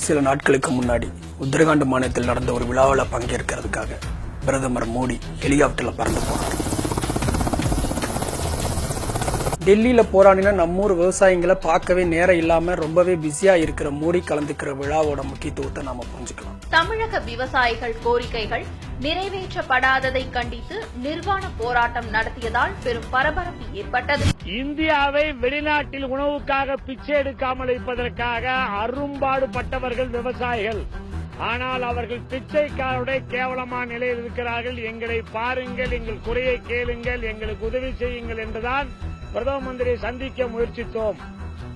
சில நாட்களுக்கு முன்னாடி உத்தரகாண்ட் மாநிலத்தில் நடந்த ஒரு விழாவில் பங்கேற்கிறதுக்காக பிரதமர் மோடி ஹெலிகாப்டர்ல பறந்து போனார். டெல்லியில போராடின நம்மூர் விவசாயிகளை பார்க்கவே நேரம் இல்லாம ரொம்பவே பிஸியா இருக்கிற மோடி கலந்துக்கிற விழாவோட முக்கியத்துவத்தை நாம புரிஞ்சுக்கலாம். தமிழக விவசாயிகள் கோரிக்கைகள் நிறைவேற்றப்படாததை கண்டித்து நிர்வாண போராட்டம் நடத்தியதால் பெரும் பரபரப்பு ஏற்பட்டது. இந்தியாவை வெளிநாட்டில் உணவுக்காக பிச்சை எடுக்காமல் இருப்பதற்காக அரும்பாடுபட்டவர்கள் விவசாயிகள். ஆனால் அவர்கள் பிச்சைக்காரருடைய கேவலமான நிலையில் இருக்கிறார்கள். எங்களை பாருங்கள், எங்கள் குறையை கேளுங்கள், எங்களுக்கு உதவி செய்யுங்கள் என்றுதான் பிரதம மந்திரியை சந்திக்க முயற்சித்தோம்.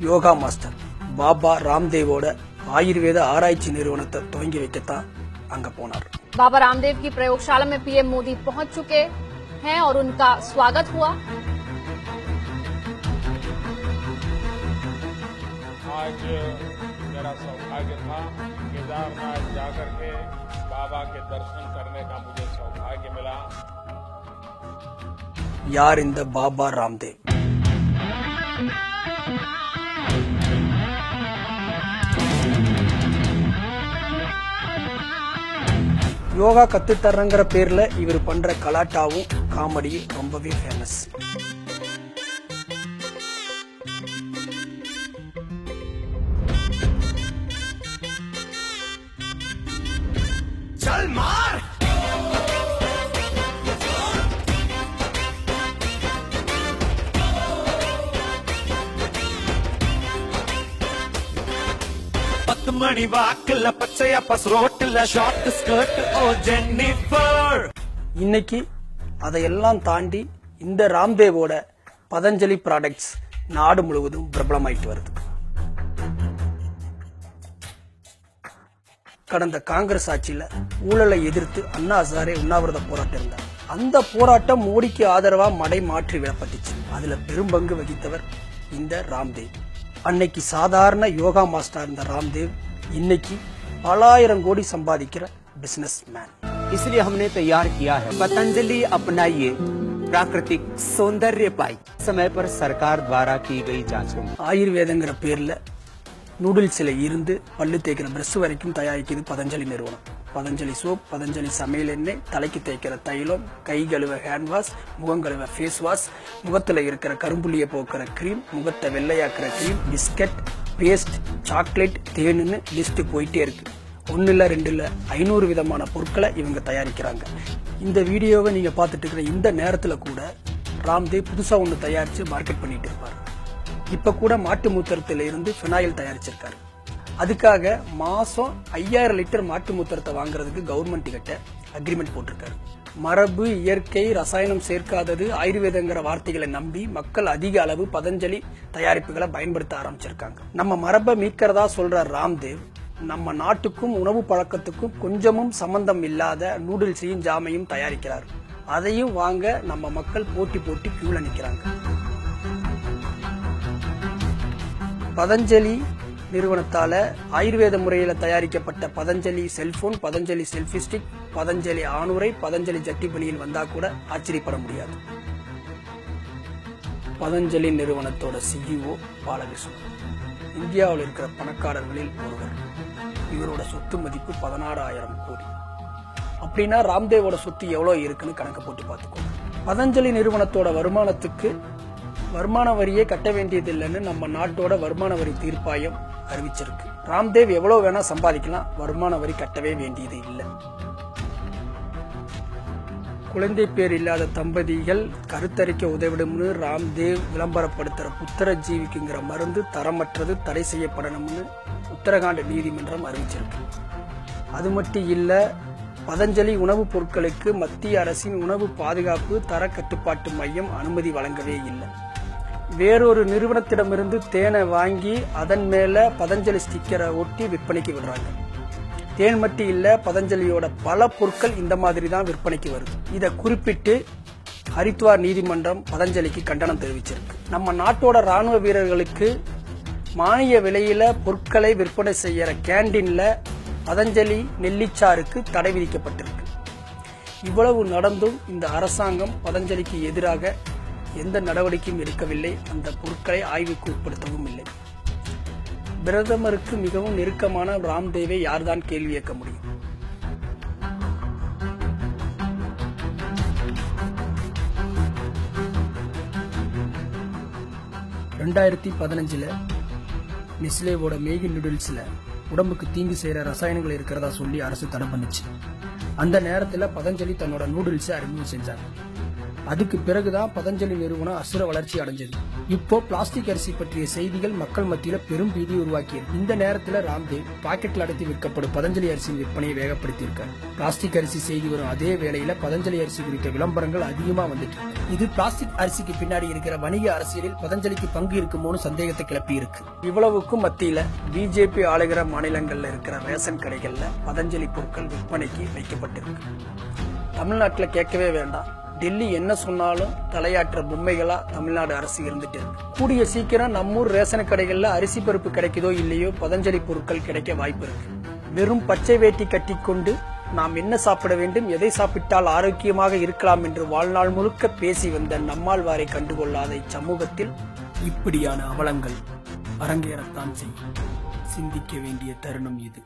யோகா மாஸ்டர் பாபா ராம்தேவோட ஆயுர்வேத ஆராய்ச்சி நிறுவனத்தை துவங்கி வைக்கத்தான் அங்க போனார். बाबा रामदेव की प्रयोगशाला में पीएम मोदी पहुंच चुके हैं और उनका स्वागत हुआ. आज मेरा सौभाग्य था केदारनाथ जाकर के बाबा के दर्शन करने का मुझे सौभाग्य मिला. यार இந்த பாபா ராம்தேவ்? யோகா கத்துத்தர்றங்கிற பேர்ல இவர் பண்ற கலாட்டாவும் காமெடியும் ரொம்பவே ஃபேமஸ். மணி வாக்குல பச்சையா பஸ் ரோட்டுல ஷார்ட் ஸ்கர்ட் ஓ ஜென்னிஃபர். இன்னைக்கு அதையெல்லாம் தாண்டி இந்த ராம்தேவோட பதஞ்சலி ப்ராடக்ட்ஸ் நாடு முழுவதும் பிரபலமாயிட்டு வருது. கடந்த காங்கிரஸ் ஆட்சியில ஊழலை எதிர்த்து அண்ணா ஹசாரே உண்ணாவிரத போராட்டம் இருந்தார். அந்த போராட்டம் மோடிக்கு ஆதரவா மடை மாற்றி விடப்பட்டுச்சு. அதுல பெரும்பங்கு வகித்தவர் இந்த ராம்தேவ். அன்னைக்கு சாதாரண யோகா மாஸ்டர் இருந்த ராம்தேவ் இன்னைக்கு பலாயிரம் கோடி சம்பாதிக்கிற பிசினஸ் மேன். इसलिए हमने तैयार किया है पतंजलि अपनाइए प्राकृतिक सौंदर्य पाई. समय पर सरकार द्वारा की गई जांचों ஆயுர்வேதங்கிற பேர்ல நூடுல்ஸ்ல இருந்து பல்லு தேய்க்கிற பிரஷ் வரைக்கும் தயாரிக்குது பதஞ்சலி நிறுவனம். பதஞ்சலி சோப், பதஞ்சலி சமையல் எண்ணெய், தலைக்கு தேய்க்கிற தைலம், கை கழுவ ஹேண்ட் வாஷ், முகம் கழுவ ஃபேஸ் வாஷ், முகத்துல இருக்கிற கரும்புள்ளிய போக்குற கிரீம், முகத்தை வெள்ளையாக்குற கிரீம், பிஸ்கட், பேஸ்ட், சாக்லேட், தேனுன்னு லிஸ்ட் போயிட்டே இருக்கு. ஒன்னு இல்ல, ரெண்டு இல்ல, 500 விதமான பொருட்களை இவங்க தயாரிக்கிறாங்க. இந்த வீடியோவை நீங்க பார்த்துட்டு இருக்கிற இந்த நேரத்துல கூட ராம்தேவ் புதுசா ஒன்னு தயாரிச்சு மார்க்கெட் பண்ணிட்டு இருப்பாரு. இப்ப கூட மாட்டு மூத்திரத்தில இருந்து பினாயில் தயாரிச்சிருக்காரு. அதுக்காக மாசம் 5000 லிட்டர் மாட்டு மூத்திரத்தை வாங்குறதுக்கு கவர்மெண்ட் கிட்ட அக்ரிமெண்ட் போட்டிருக்காரு. மரபு, இயற்கை, ரசாயனம் சேர்க்காதது, ஆயுர்வேதங்கிற வார்த்தைகளை நம்பி மக்கள் அதிக அளவு பதஞ்சலி தயாரிப்புகளை பயன்படுத்த ஆரம்பிச்சிருக்காங்க. நம்ம மரபை மீட்கிறதா சொல்ற ராம்தேவ் நம்ம நாட்டுக்கும் உணவு பழக்கத்துக்கும் கொஞ்சமும் சம்பந்தம் இல்லாத நூடுல்ஸையும் ஜாமையும் தயாரிக்கிறார். அதையும் வாங்க நம்ம மக்கள் போட்டி போட்டி கியூல நிக்கிறாங்க. பதஞ்சலி நிறுவனத்தால ஆயுர்வேத முறையில தயாரிக்கப்பட்ட Patanjali cellphone, Patanjali selfie stick, Patanjali ஆணுரை, பதஞ்சலி ஜட்டி பணியில் வந்தா கூட ஆச்சரியப்பட முடியாது. பதஞ்சலி நிறுவனத்தோட சிஇஓ பாலகிருஷ்ணன் இந்தியாவில் இருக்கிற பணக்காரர்களில் ஒருவர். இவரோட சொத்து மதிப்பு 16,000 கோடி. அப்படின்னா ராம்தேவோட சொத்து எவ்வளவு இருக்குன்னு கணக்கு போட்டு பார்த்துக்கோ. பதஞ்சலி நிறுவனத்தோட வருமானத்துக்கு வருமான வரியே கட்ட வேண்டியது இல்லைன்னு நம்ம நாட்டோட வருமான வரி தீர்ப்பாயம் அறிவிச்சிருக்கு. ராம்தேவ் எவ்வளவு வேணா சம்பாதிக்கலாம், வருமான வரி கட்டவே வேண்டியது இல்லை. குழந்தை பேர் இல்லாத தம்பதிகள் கருத்தரிக்க உதவிடும்னு ராம்தேவ் விளம்பரப்படுத்துற புத்திர ஜீவிக்குங்கிற மருந்து தரமற்றது, தடை செய்யப்படணும்னு உத்தரகாண்ட் நீதிமன்றம் அறிவிச்சிருக்கு. அது மட்டும் இல்ல, பதஞ்சலி உணவுப் பொருட்களுக்கு மத்திய அரசின் உணவு பாதுகாப்பு தர கட்டுப்பாட்டு மையம் அனுமதி வழங்கவே இல்லை. வேறொரு நிறுவனத்திடமிருந்து தேனை வாங்கி அதன் மேல பதஞ்சலி ஸ்டிக்கரை ஒட்டி விற்பனைக்கு விடுறாங்க. தேன் மட்டும் இல்ல, பதஞ்சலியோட பல பொருட்கள் இந்த மாதிரி தான் விற்பனைக்கு வருது. இதை குறிப்பிட்டு ஹரித்வார் நீதிமன்றம் பதஞ்சலிக்கு கண்டனம் தெரிவிச்சிருக்கு. நம்ம நாட்டோட ராணுவ வீரர்களுக்கு மானிய விலையில பொருட்களை விற்பனை செய்யற கேண்டீன்ல பதஞ்சலி நெல்லிச்சாருக்கு தடை விதிக்கப்பட்டிருக்கு. இவ்வளவு நடந்தும் இந்த அரசாங்கம் பதஞ்சலிக்கு எதிராக எந்த நடவடிக்கையும் எடுக்கவில்லை. அந்த பொருட்களை ஆய்வுக்கு உட்படுத்தவும் இல்லை. பிரதமருக்கு மிகவும் நெருக்கமான ராம்தேவை யார்தான் கேள்வி கேட்க முடியும்? ரெண்டாயிரத்தி 15 நெஸ்லேவோட மேகி நூடுல்ஸ்ல உடம்புக்கு தீங்கு செய்யற ரசாயனங்கள் இருக்கிறதா சொல்லி அரசு தடை பண்ணுச்சு. அந்த நேரத்தில் பதஞ்சலி தன்னோட நூடுல்ஸை அறிமுகம் செஞ்சாங்க. அதுக்கு பிறகுதான் பதஞ்சலி நிறுவனம் அசுர வளர்ச்சி அடைஞ்சது. இப்போ பிளாஸ்டிக் அரிசி பற்றிய செய்திகள் மக்கள் மத்தியில பெரும் பீதி உருவாக்கியது. இந்த நேரத்தில் ராம்தேவ் பாக்கெட்ல அடைத்து விற்கப்படும் பதஞ்சலி அரிசியின் விற்பனையை வேகப்படுத்தியிருக்காரு. பிளாஸ்டிக் அரிசி செய்தி வரும் அதே வேளையில பதஞ்சலி அரிசி குறித்த விளம்பரங்கள் அதிகமா வந்துட்டு இது பிளாஸ்டிக் அரிசிக்கு பின்னாடி இருக்கிற வணிக அரசியலில் பதஞ்சலிக்கு பங்கு இருக்குமோன்னு சந்தேகத்தை கிளப்பி இருக்கு. இவ்வளவுக்கும் மத்தியில பிஜேபி ஆளுகிற மாநிலங்கள்ல இருக்கிற ரேஷன் கடைகள்ல பதஞ்சலி பொருட்கள் விற்பனைக்கு வைக்கப்பட்டிருக்கு. தமிழ்நாட்டில் கேட்கவே வேண்டாம். டெல்லி என்ன சொன்னாலும் தலையாற்ற பொம்மைகளா தமிழ்நாடு அரசு இருந்துட்டு இருக்கு. கூடிய சீக்கிரம் நம்மூர் ரேஷன் கடைகள்ல அரிசி பருப்பு கிடைக்குதோ இல்லையோ பதஞ்சலி பொருட்கள் கிடைக்க வாய்ப்பு இருக்கு. வெறும் பச்சை வேட்டி கட்டிக்கொண்டு நாம் என்ன சாப்பிட வேண்டும், எதை சாப்பிட்டால் ஆரோக்கியமாக இருக்கலாம் என்று வாழ்நாள் முழுக்க பேசி வந்த நம்மாழ்வாரை கண்டுகொள்ளாத இச்சமூகத்தில் இப்படியான அவலங்கள் அரங்கேறத்தான் செய்யும். சிந்திக்க வேண்டிய தருணம் இது.